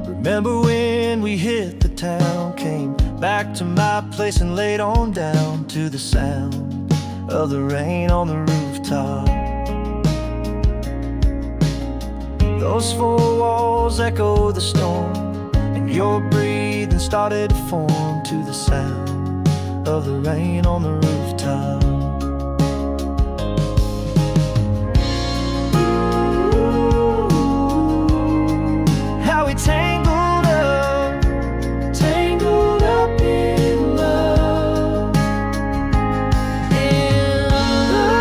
Remember when we hit the town, came back to my place and laid on down to the sound of the rain on the rooftop. Those four walls echo the storm, and your breathing started to form to the sound of the rain on the rooftop. How we tangled up in love, in love.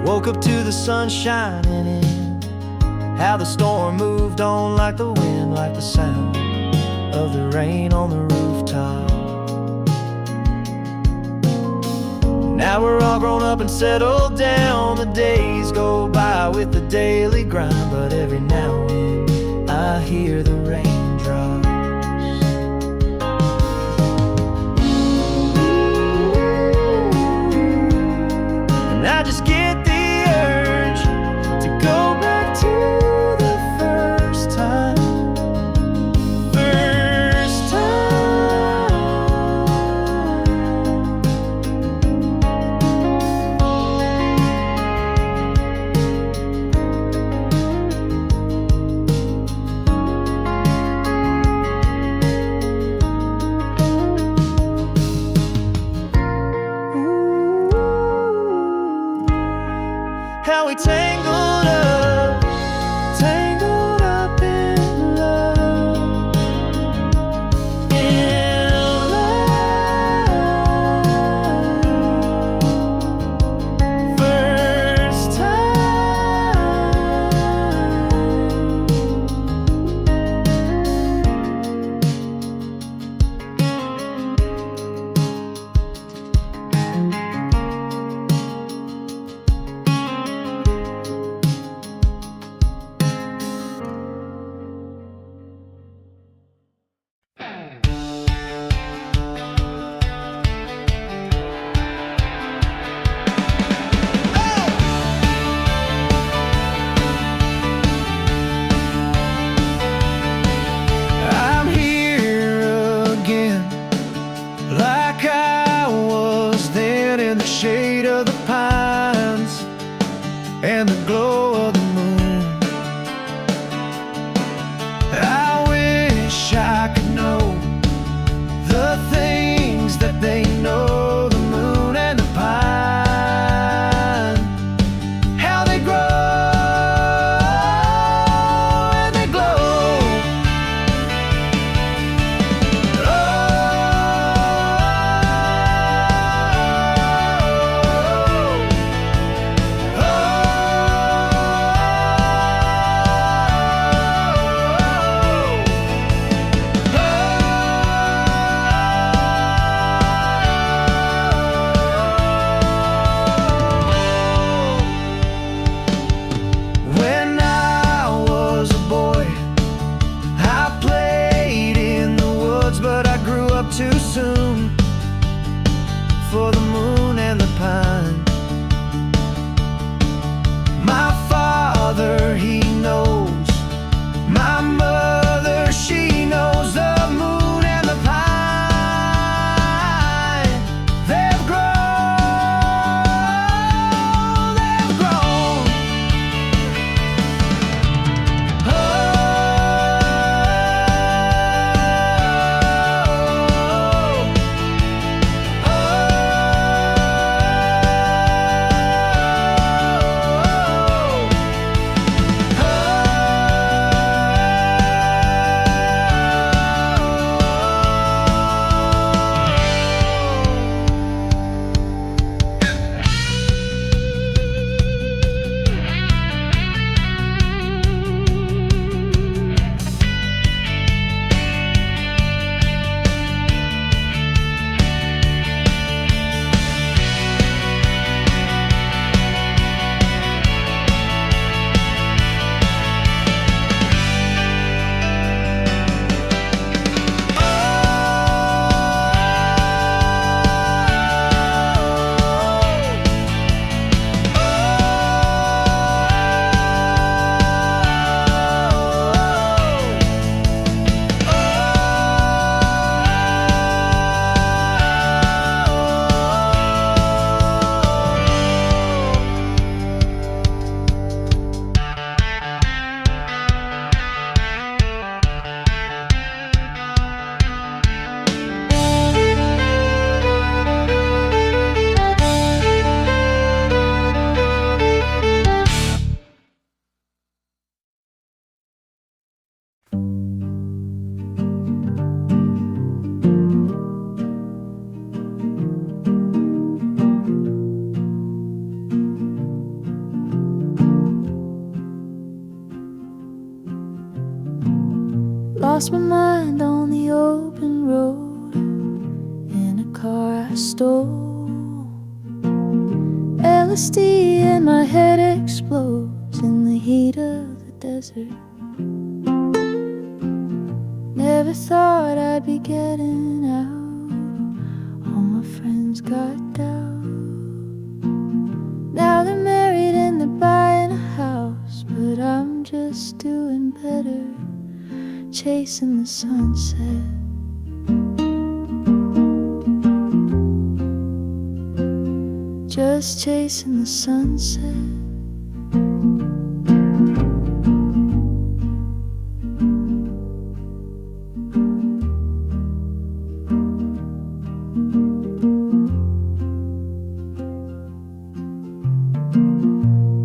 Woke up to the sun shining in, how the storm moved on like the wind, like the sound of the rain on the rooftop. Now we're all grown up and settled down. The days go by with the daily grind, but every now and then I hear the raindrops. And I just get the urge to go back to the first time. Lost my mind on the open road in a car I stole. LSD in my head explodes in the heat of the desert. Never thought I'd be getting out. All my friends got doubt. Now they're married and they're buying a house, but I'm just doing better, chasing the sunset. Just chasing the sunset.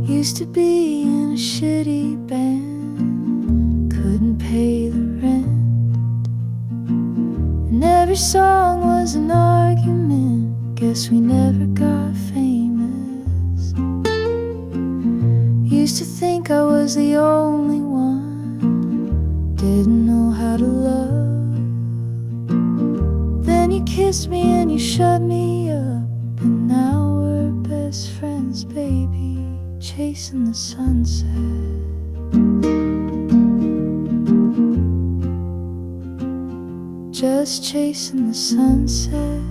Used to be in a shitty band, couldn't pay the rent, and every song was an argument. Guess we never got famous. Used to think I was the only one, didn't know how to love. Then you kissed me and you shut me up, and now we're best friends, baby, chasing the sunset. Just chasing the sunset.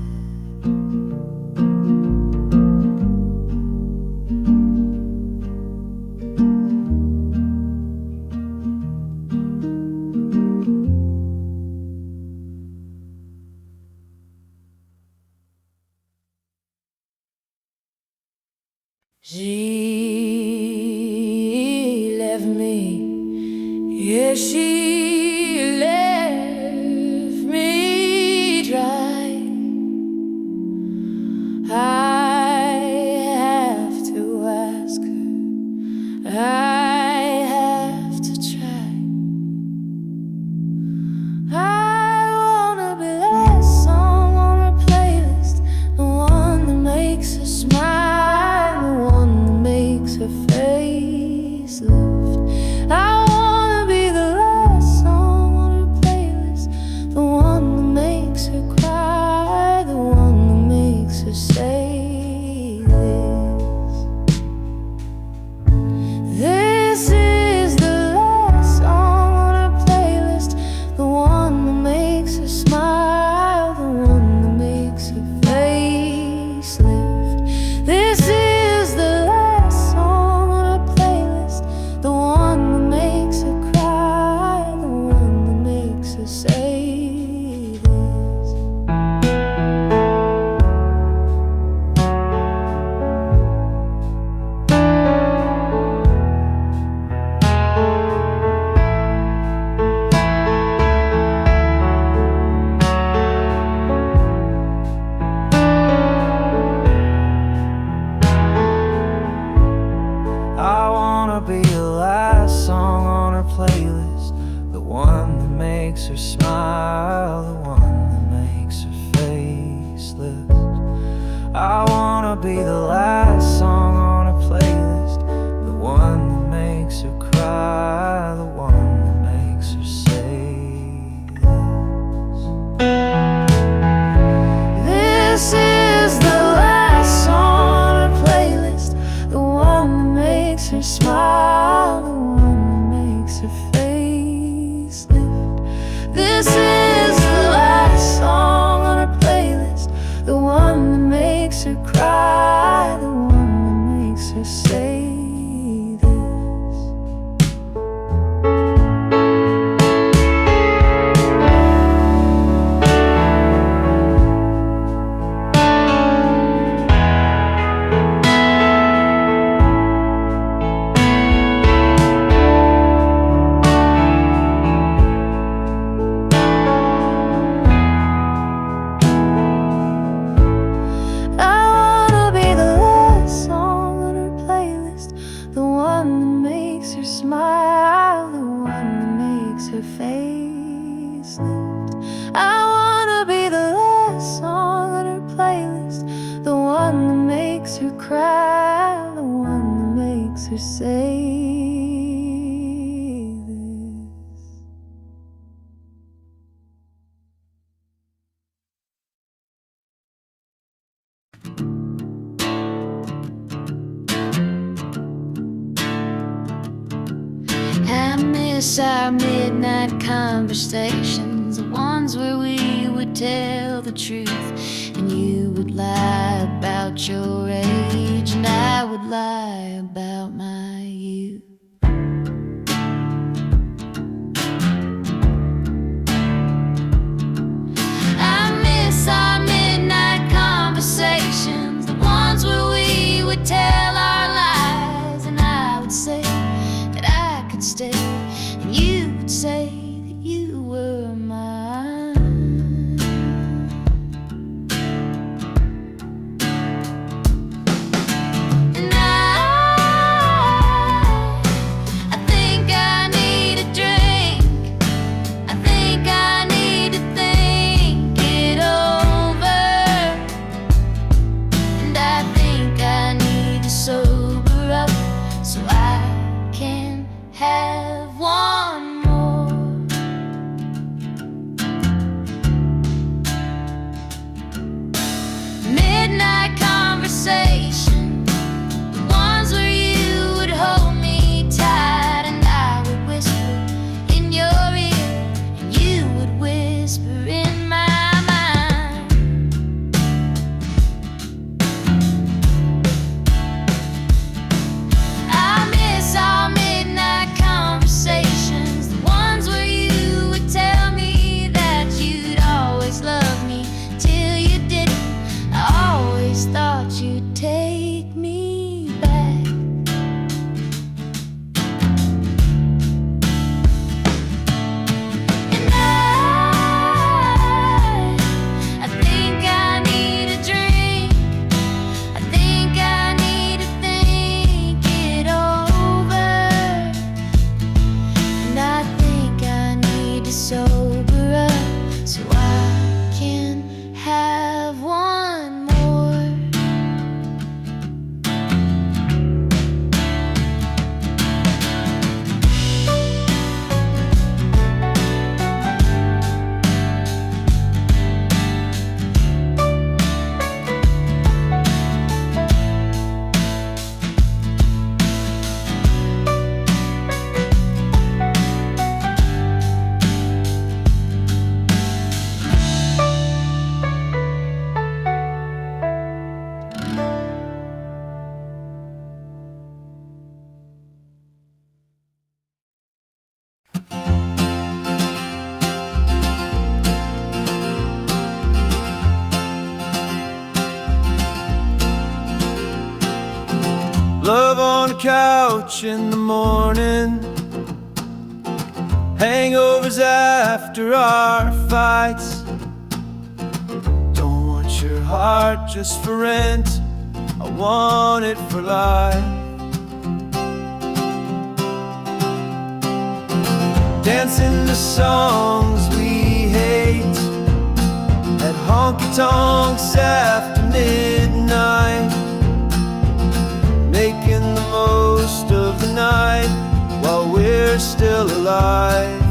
She left me, yeah, she left me dry. I have to ask her, I have to try. I wanna be that song on her playlist, the one that makes her smile, the one that makes her face lift. I wanna be the last song on her playlist, the one that makes her cry, the one that makes her say this. This is the last song on her playlist, the one that makes her smile, the one that makes her face lift. This is the last song on her playlist, the one that makes her cry, the one that makes her say this. I wanna be the last song on her playlist, the one that makes her smile, the one that makes her face lift. I wanna be the last song on her playlist, the one that makes her cry, the one that makes her say this. This is the last song on her playlist, the one that makes her smile, the one that makes her face lift. This is the last song on her playlist, the one that makes her cry, the one that makes her say this. I wanna be the last song on her playlist, the one that makes her smile, the one that makes her face lift. I wanna be the last song on her playlist, the one that makes her cry, the one that makes her say this. miss our midnight conversations, the ones where we would tell the truth, and you would lie about your age, and I would lie about my youth. I miss our midnight conversations, the ones where we would tell our lies, and I would say that I could stay, and you would say that you were mine. And I think I need a drink. I think I need to think it over, and I think I need to sober up so I can have one more. Midnight conversation, the ones where you would hold me tight, and I would whisper in your ear, and you would whisper in my mind. I miss our midnight conversations, the ones where you would tell me that you'd always love me till you didn't. I always thought you'd take me back. And I think I need a drink. I think I need to think it over, and I think I need to sober up so I can have one more. Love on the couch in the morning, hangovers after our fights. Don't want your heart just for rent, I want it for life. Dancing to songs we hate at honky-tonks after midnight, making the most of the night while we're still alive.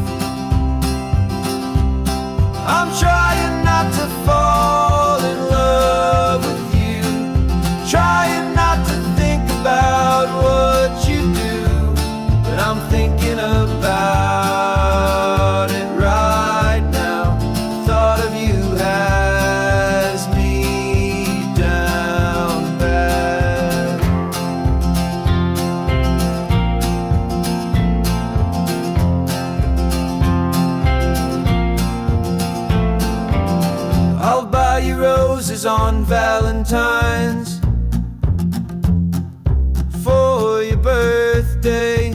I'm trying not to fall in love with you, trying not to think about what you do, but I'm thinking about it right now. The thought of you has me down bad. I'll buy you roses on Valentine's for your birthday,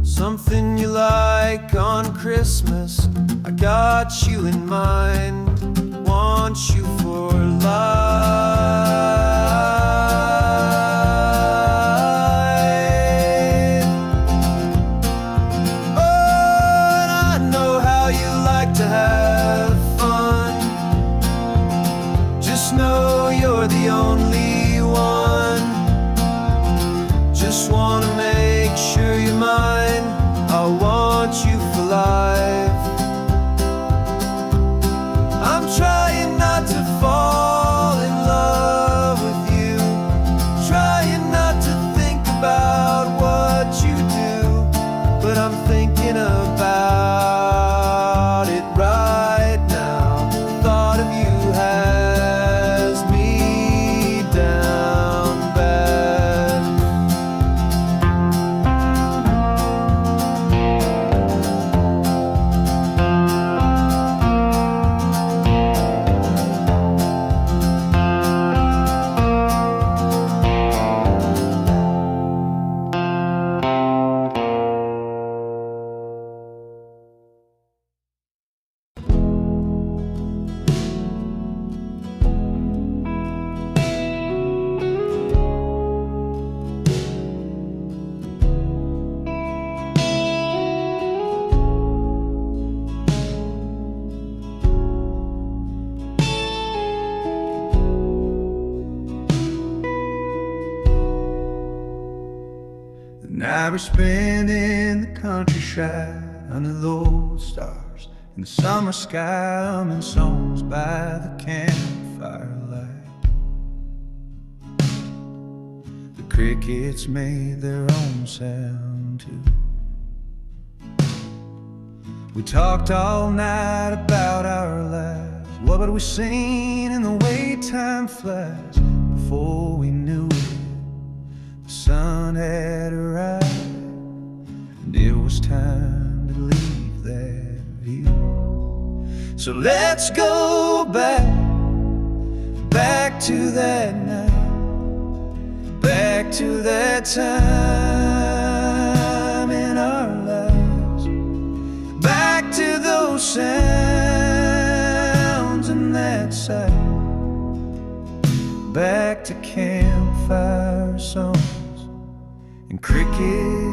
something you like on Christmas. I got you in mind, want you for life. Oh, and I know how you like to have fun. Just know you're the only one. Just wanna make sure you're mine, I want you for life. I'm trying not to fall in night we're spending the countryside under those stars, in the summer sky, humming songs by the campfire light. The crickets made their own sound too. We talked all night about our lives. What had we seen in the way time flies? Before we knew it, the sun had arrived, and it was time to leave that view. So let's go back to that night, back to that time in our lives, back to those sounds and that sight, back to campfire songs and crickets.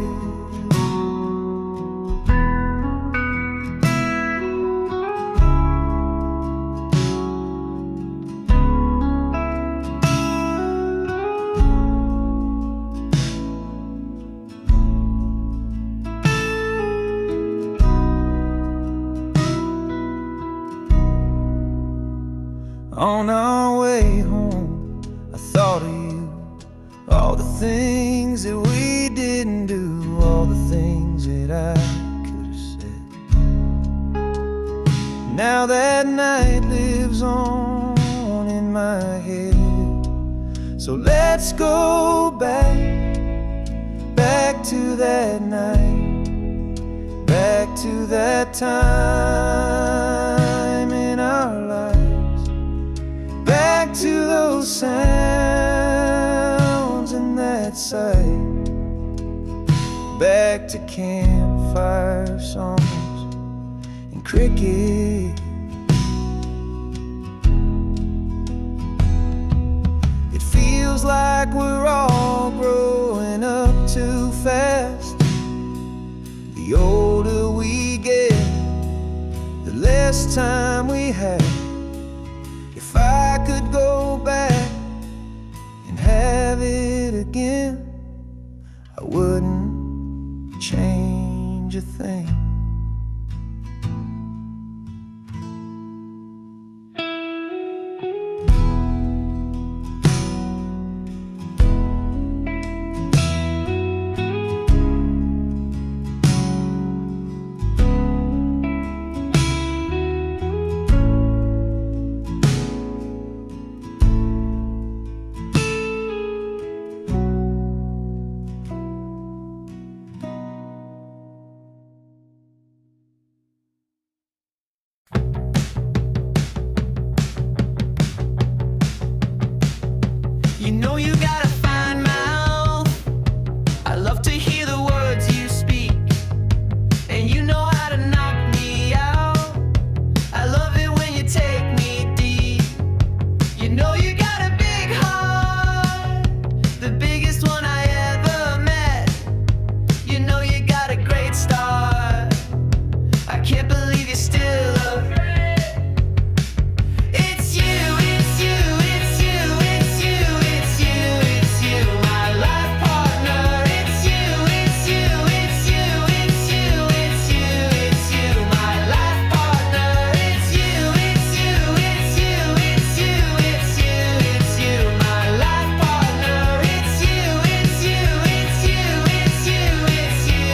On our way home, I thought of you, all the things that we didn't do, all the things that I could have said. Now that night lives on in my head. So let's go back to that night, back to that time in our lives, back to those sounds and that sight, back to campfire songs and crickets. It feels like we're all growing up too fast. The older we get, the less time we have. If I could go back and have it again, I wouldn't change a thing. You know you got a fine mouth. I love to hear the words you speak, and you know how to knock me out. I love it when you take me deep. You know you got a big heart, the biggest one I ever met. You know you got a great start. I can't believe you're still afraid. It's you, it's you, it's you, it's you, it's you, it's you, my life partner. It's you, it's you, it's you, it's you, it's you, it's you, my life partner. It's you, it's you, it's you, it's you, it's you, it's you, my life partner. It's you, it's you, it's you, it's you, it's you,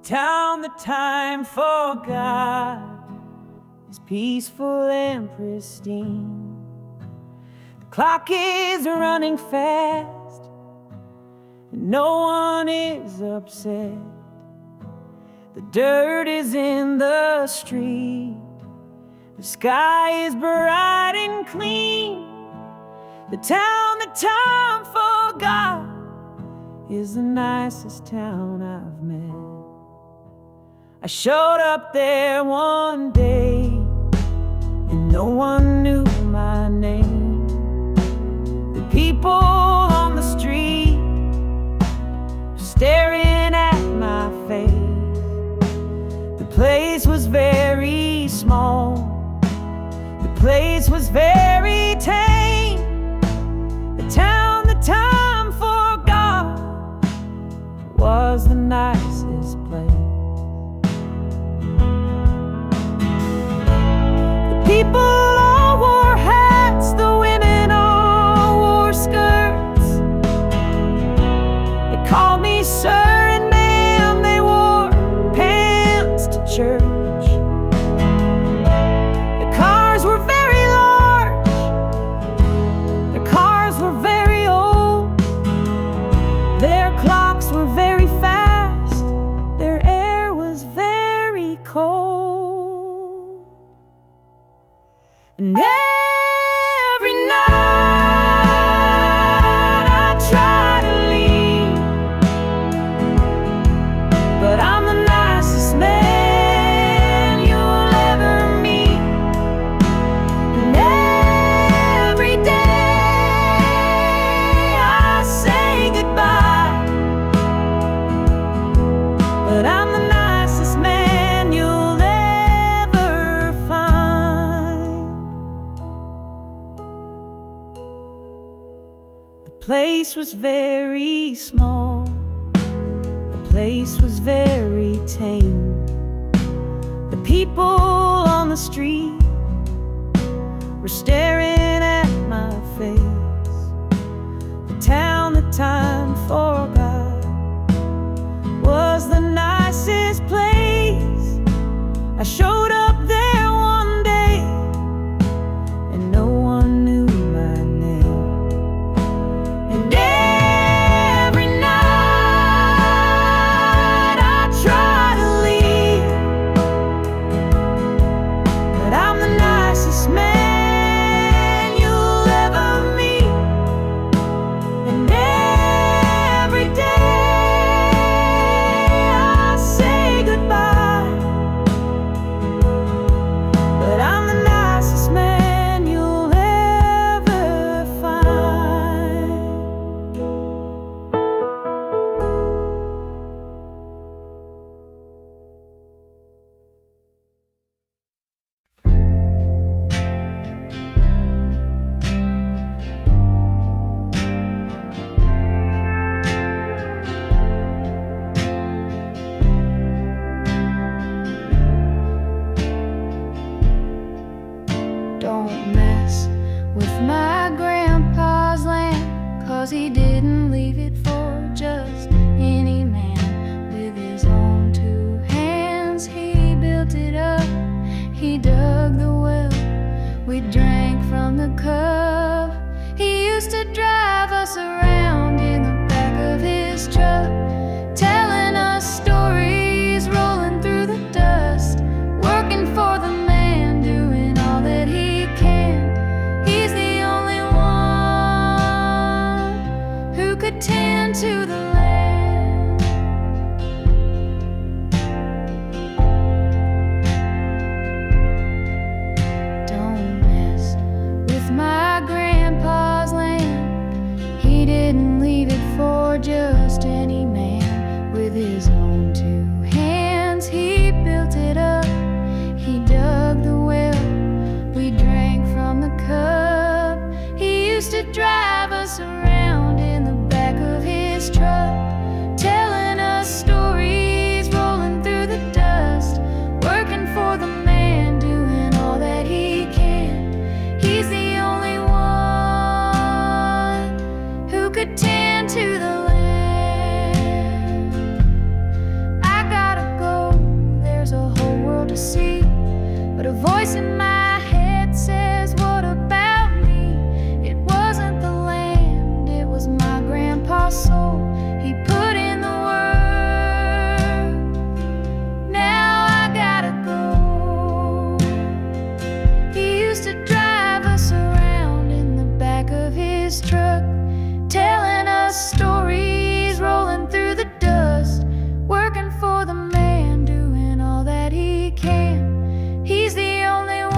town that time forgot is peaceful and pristine. The clock is running fast, and no one is upset. The dirt is in the street, the sky is bright and clean. The town that time forgot is the nicest town I've met. I showed up there one day, and no one knew my name. The people on the street were staring at my face. The place was very small, the place was very tame. The town that time forgot was the nicest place. The people all wore hats, the women all wore skirts. They called me sir and ma'am, they wore pants to church. The cars were very large, their cars were very old. Their clocks were very fast, their air was very cold. And every night I try to leave, but I'm the nicest man you'll ever meet. And every day I say goodbye, but I'm the nicest man you'll ever find. The place was very small, the place was very tame. The people on the street were staring at my face. The town that time forgot was the nicest place. I showed up there one day, and no one knew my name. And every night I try to leave, but I'm the nicest man you'll ever meet. And every day I say goodbye, but I'm the nicest man you'll ever find. Don't mess with my grandpa's land, 'cause he didn't leave it for just any man. With his own two hands he built it up, he dug the well, we drank from the cup. He used to drive us around in the back of his truck, telling us stories, rolling through the dust, working for the man, doing all that he can. He's the only one who could tend to the land. Don't mess with my grandpa's land, he didn't leave it for just any man. With his own two hands he built it up, he dug the well, we drank from the cup. He used to drive us around in the back of his truck, telling us stories, rolling through the dust, working for the man, doing all that he can. He's the only one who could tend to the land. I gotta go voice in my head says, what about me? It wasn't the land, it was my grandpa's soul. He put in the work. Now I gotta go. He used to drive us around in the back of his truck, telling us stories, rolling through the dust, working for the man, doing all that he can. He's the only one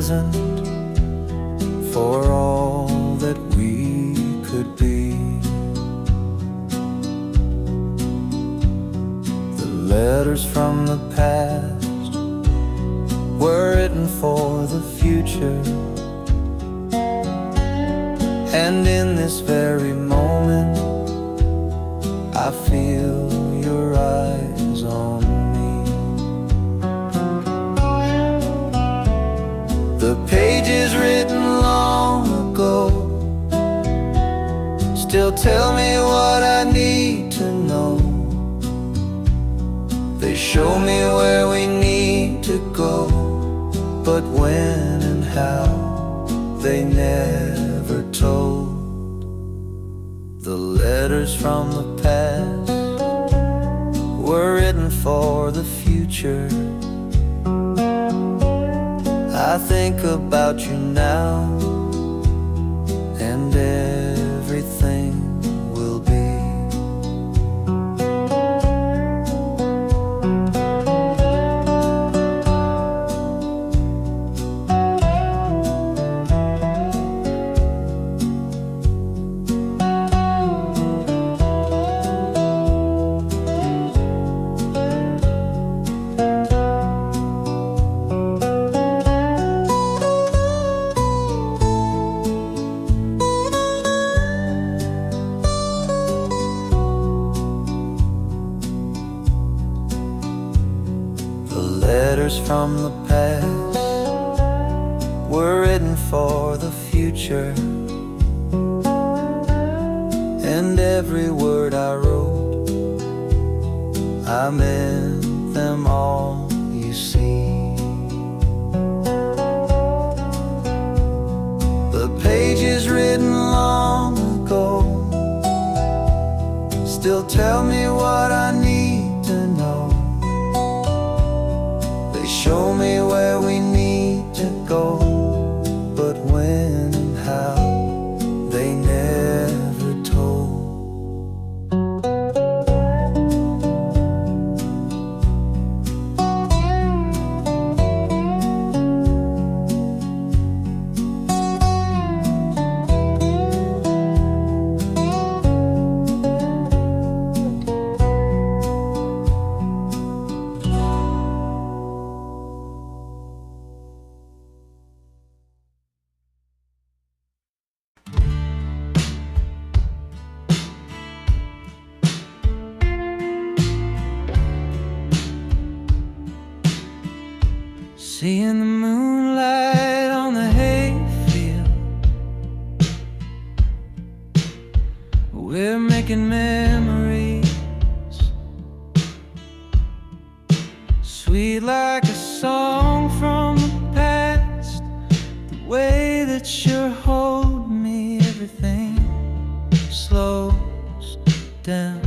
present for all that we could be. The letters from the past were written for the future, and in this very moment I feel your eyes on me. The pages written long ago still tell me what I need to know. They show me where we need to go, but when and how they never told. The letters from the past were written for the future. I think about you now, and everything will be. Letters from the past were written for the future, and every word I wrote, I meant them all, you see. The pages written long ago still tell me what I need to know. Show me where we need to go, but when and how they never told. Seeing the moonlight on the hayfield, we're making memories, sweet like a song from the past. The way that you hold me, everything slows down.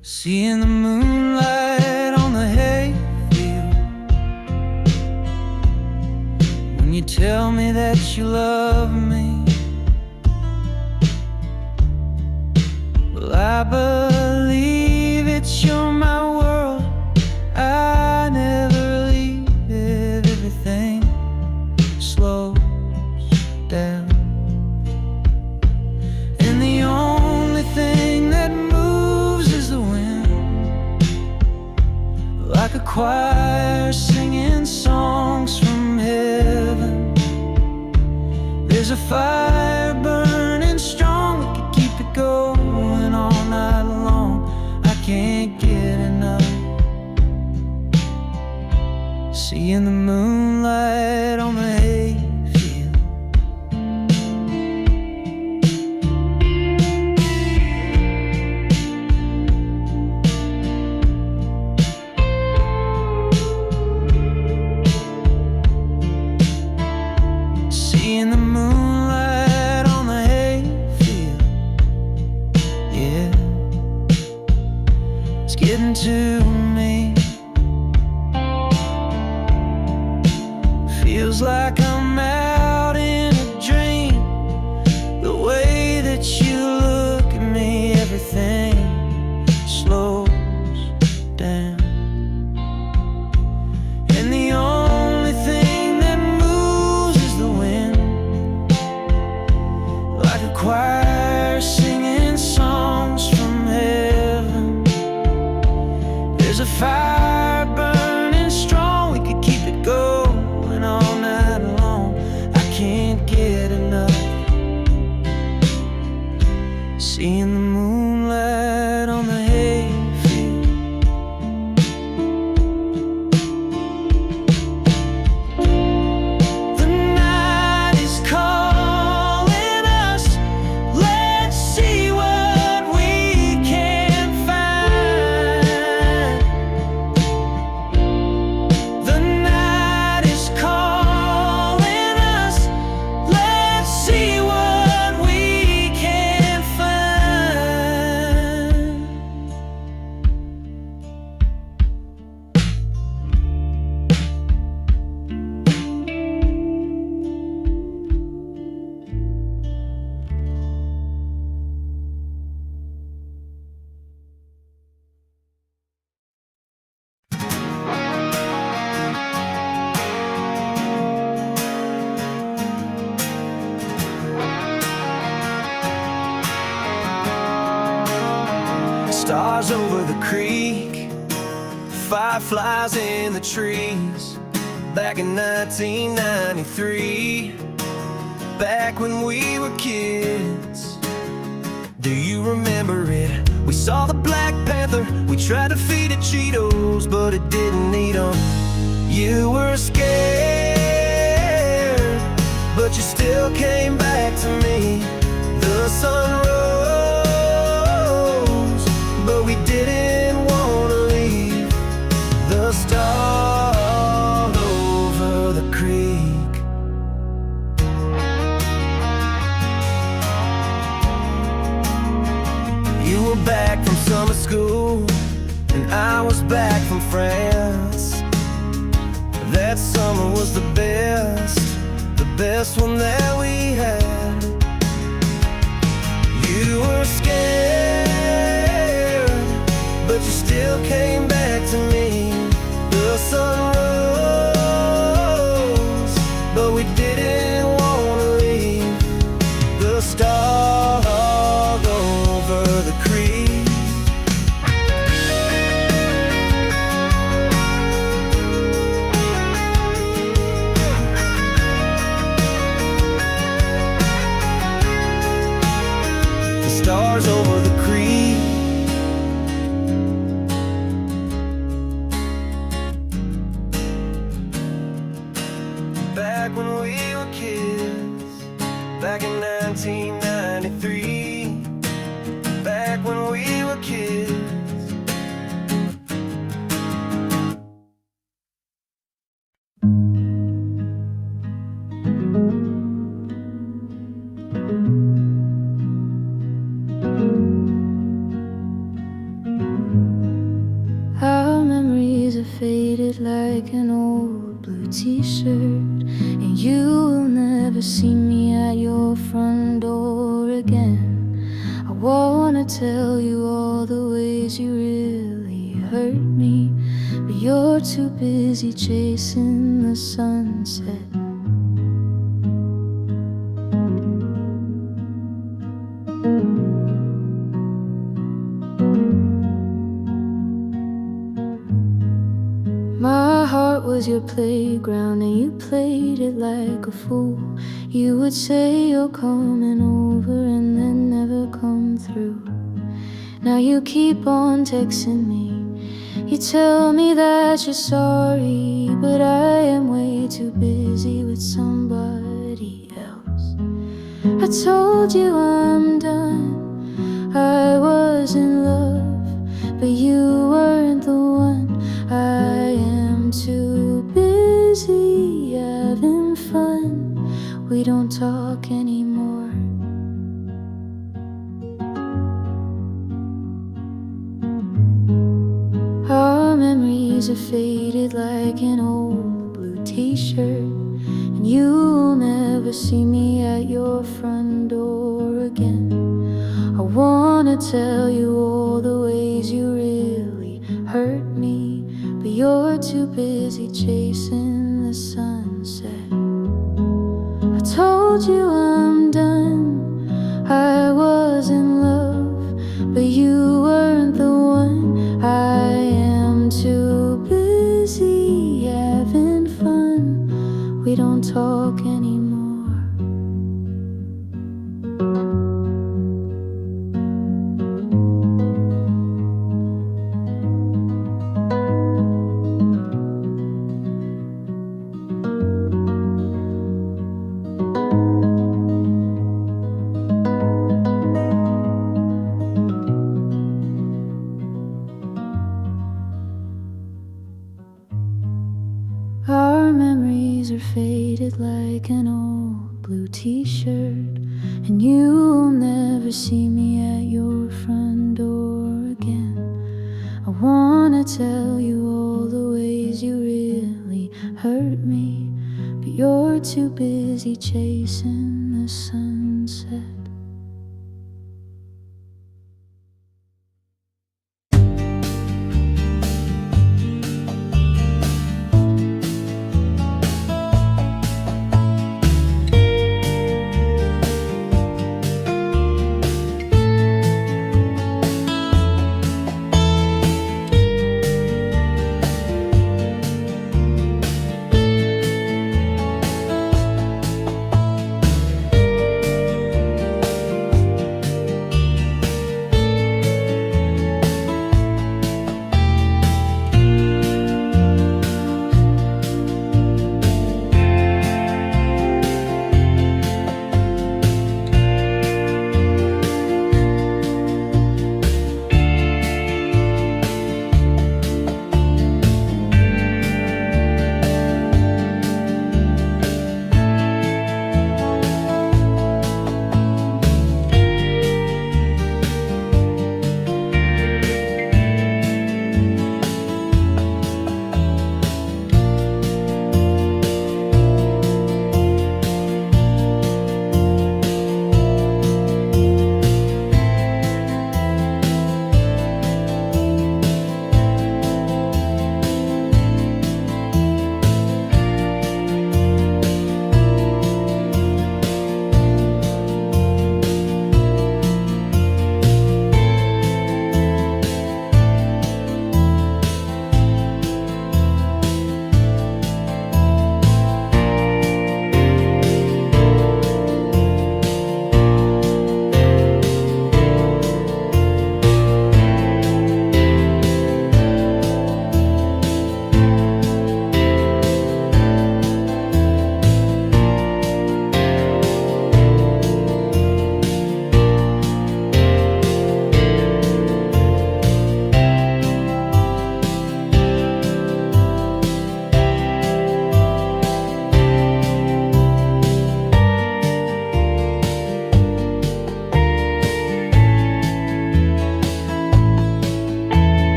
Seeing the moonlight on the hayfield, when you tell me that you love me, well, I believe it's you're my world. I never leave it. Everything slows down, and the only thing that moves is the wind, like a choir singing songs from heaven. There's a fire burning strong, we could keep it going all night long. I can't get enough. Seeing the moonlight on the hayfield. Seeing the moonlight on the hayfield, yeah, it's getting to me. Feels like I'm out in a dream. The way that you look at me, everything slows down, and stars over the creek, fireflies in the trees. Back in 1993, back when we were kids. Do you remember it? We saw the Black Panther, we tried to feed it Cheetos, but it didn't eat them. You were scared, but you still came back to me. The sun rose, but we didn't want to leave. The stars over the creek. You were back from summer school, and I was back from France. That summer was the best one that we had. You were scared, but you still came back to me. The sun rose, but we didn't want to leave. The stars over the creek. Stars over the creek. Back when we were kids, back in 1993, back when we were kids. Our memories are faded like an old blue t-shirt, and you will never see me at your front door again. I wanna tell you all the ways you really hurt me, but you're too busy chasing the sunset. My heart was your playground, and you played it like a fool. You would say you're coming over and then never come through. Now you keep on texting me. You tell me that you're sorry, but I am way too busy with somebody else. I told you I'm done, I was in love, but you weren't the one. I am too busy having fun. We don't talk anymore. Our memories are faded like an old blue t-shirt, and you'll never see me at your front door again. I wanna tell you all the ways you really hurt me, but you're too busy chasing the sunset. I told you I'm done, I was in love, but you weren't the one. I am too busy having fun. We don't talk anymore. Our memories are faded like an old blue t-shirt, and you'll never see me at your front door again. I wanna tell you all the ways you really hurt me, but you're too busy chasing the sunset.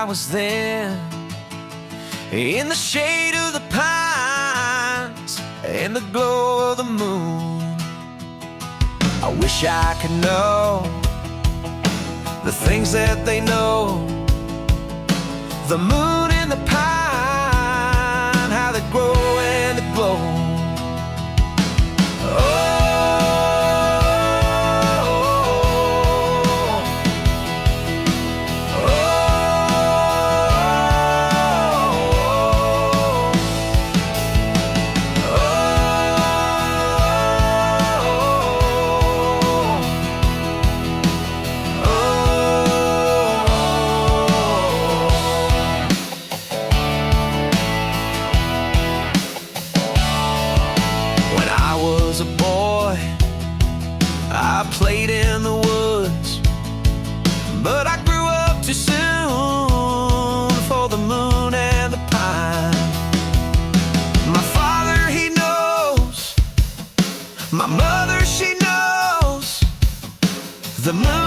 was then, in the shade of the pines and the glow of the moon. I wish I could know the things that they know, the moon and the pine, how they grow and they glow. I played in the woods, but I grew up too soon for the moon and the pine. My father, he knows. My mother, she knows. The moon